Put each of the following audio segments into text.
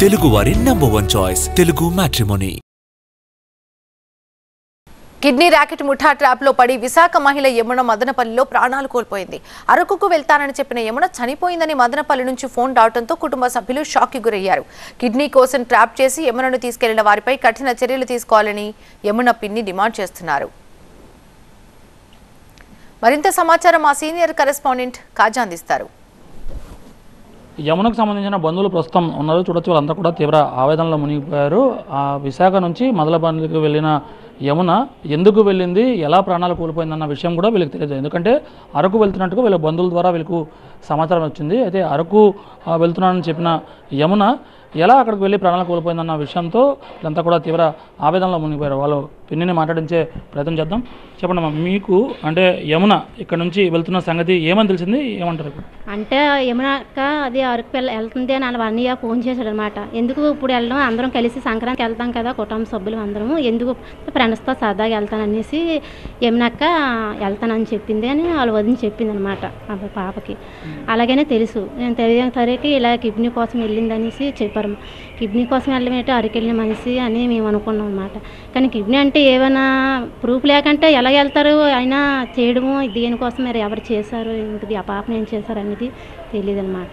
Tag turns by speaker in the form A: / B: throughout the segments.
A: తెలుగువారి number 1 choice Telugu matrimony.
B: Kidney racket ముఠా trap లో పడి విశాఖ మహిళ యమున మదనపల్లిలో ప్రాణాలు కోల్పోయింది. అరకుకు వెళ్తానని చెప్పిన యమున చనిపోయిందని మదనపల్లి నుంచి ఫోన్ రావడంతో కుటుంబ సభ్యులు షాక్ కి గురయ్యారు. కిడ్నీ కోసం ట్రాప్ చేసి యమునను తీసుకెళ్లిన వారిపై కఠిన చర్యలు తీసుకోవాలని యమున పిన్ని డిమాండ్ చేస్తున్నారు. మరింత సమాచారం మా సీనియర్ కరెస్పాండెంట్ కాజా అందిస్తారు.
C: యమునకు సంబంధించిన బంధువులు ప్రస్తుతం ఉన్నారు. చూడొచ్చు, వాళ్ళంతా కూడా తీవ్ర ఆవేదనలో మునిగిపోయారు. ఆ విశాఖ నుంచి మదనపల్లికి వెళ్ళిన యమున ఎందుకు వెళ్ళింది, ఎలా ప్రాణాలు కోల్పోయిందన్న విషయం కూడా వీళ్ళకి తెలియదు. ఎందుకంటే అరకు వెళ్తున్నట్టుగా వీళ్ళ బంధువుల ద్వారా వీళ్ళకు సమాచారం వచ్చింది. అయితే అరకు వెళ్తున్నానని చెప్పిన యమున ఎలా అక్కడికి వెళ్ళి ప్రాణాలు కోల్పోయిందన్న విషయంతో వీళ్ళంతా కూడా తీవ్ర ఆవేదనలో మునిగిపోయారు. వాళ్ళు పిన్నిని మాట్లాడించే ప్రయత్నం చేద్దాం. చెప్పండి అమ్మా, మీకు అంటే యమున ఇక్కడ నుంచి వెళ్తున్న సంగతి ఏమని తెలిసింది, ఏమంటారు?
D: అంటే యమున అక్క అది అరకు వెళ్తుంది అని వాళ్ళ అన్నయ్య ఫోన్ చేశాడు అనమాట. ఎందుకు ఇప్పుడు వెళ్ళడం, అందరం కలిసి సంక్రాంతికి వెళ్తాం కదా కుటుంబ సభ్యులు అందరము, ఎందుకు ఫ్రెండ్స్తో సరదాగా వెళ్తాననేసి యమున అక్క వెళ్తానని చెప్పింది అని వాళ్ళ వదిన చెప్పింది అనమాట ఆ పాపకి. అలాగనే తెలుసు, నేను తెలియసరికి ఇలా కిడ్నీ కోసం వెళ్ళిందనేసి చెప్పారు. కిడ్నీ కోసం వెళ్ళమేంటో అరకు వెళ్ళిన మనిషి అని మేము అనుకున్నాం అనమాట. కానీ కిడ్నీ అంటే ఏమైనా ప్రూఫ్ లేకంటే ఎలా వెళ్తారు, అయినా చేయడము దేనికోసం మరి ఎవరు చేశారు, ఇంకది ఆ పాపను ఏం చేశారు అనేది తెలియదు అనమాట.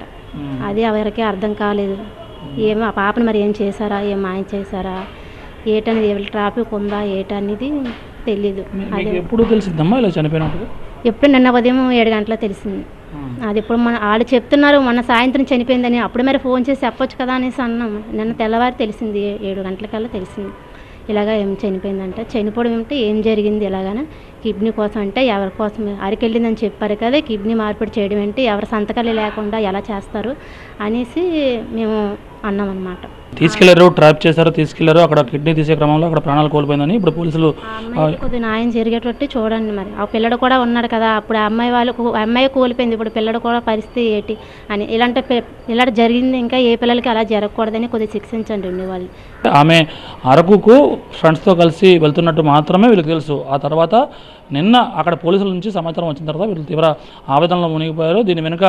D: అది ఎవరికి అర్థం కాలేదు. ఏమో ఆ పాపను మరి ఏం చేశారా, ఏం మాయం చేశారా, ఏటనేది ఎవరి ట్రాఫిక్ ఉందా ఏటనేది తెలీదు.
C: అది ఎప్పుడు తెలిసిందమ్మా ఇలా చనిపోయినప్పుడు?
D: ఎప్పుడు నిన్న ఉదయం 7 గంటల తెలిసింది. అది ఇప్పుడు మన వాళ్ళు చెప్తున్నారు మొన్న సాయంత్రం చనిపోయిందని. అప్పుడు మరి ఫోన్ చేసి చెప్పొచ్చు కదా అనేసి అన్నాము. నిన్న తెల్లవారు తెలిసింది, 7 గంటలకల్లా తెలిసింది ఇలాగ ఏం చనిపోయిందంట. చనిపోవడం ఏమిటి, ఏం జరిగింది, ఇలాగనే కిడ్నీ కోసం అంటే ఎవరి కోసం అరకెళ్ళిందని చెప్పారు కదా, కిడ్నీ మార్పిడి చేయడం ఏంటి, ఎవరి సంతకాలు లేకుండా ఎలా చేస్తారు అనేసి మేము అన్నామన్నమాట.
C: తీసుకెళ్లారు, ట్రాప్ చేశారు, తీసుకెళ్లారు. అక్కడ కిడ్నీ తీసే క్రమంలో అక్కడ ప్రాణాలు కోల్పోయిందని ఇప్పుడు పోలీసులు
D: కొద్దిగా న్యాయం జరిగేటట్టు చూడండి. మరి ఆ పిల్లడు కూడా ఉన్నాడు కదా, అప్పుడు అమ్మాయి కోల్పోయింది, ఇప్పుడు పిల్లడు కూడా పరిస్థితి ఏంటి అని. ఇలాంటి జరిగింది, ఇంకా ఏ పిల్లలకి అలా జరగకూడదని కొద్దిగా శిక్షించండి ఉండేవాళ్ళు.
C: ఆమె అరకుకు ఫ్రెండ్స్తో కలిసి వెళ్తున్నట్టు మాత్రమే వీళ్ళకి తెలుసు. ఆ తర్వాత నిన్న అక్కడ పోలీసుల నుంచి సమాచారం వచ్చిన తర్వాత వీళ్ళు తీవ్ర ఆవేదనలో మునిగిపోయారు. దీని వెనుక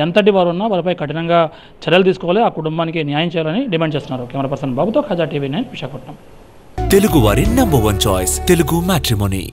C: ఎంతటి వారు ఉన్నా వారిపై కఠినంగా చర్యలు తీసుకోవాలి, ఆ కుటుంబానికి న్యాయం చేయాలని డిమాండ్ చేస్తున్నారు. కెమెరా పర్సన్ బాబుతో ఖజా TV9 విశాఖపట్నం.
A: తెలుగువారి నంబర్ 1 చాయిస్ తెలుగు మ్యాట్రిమోనీ.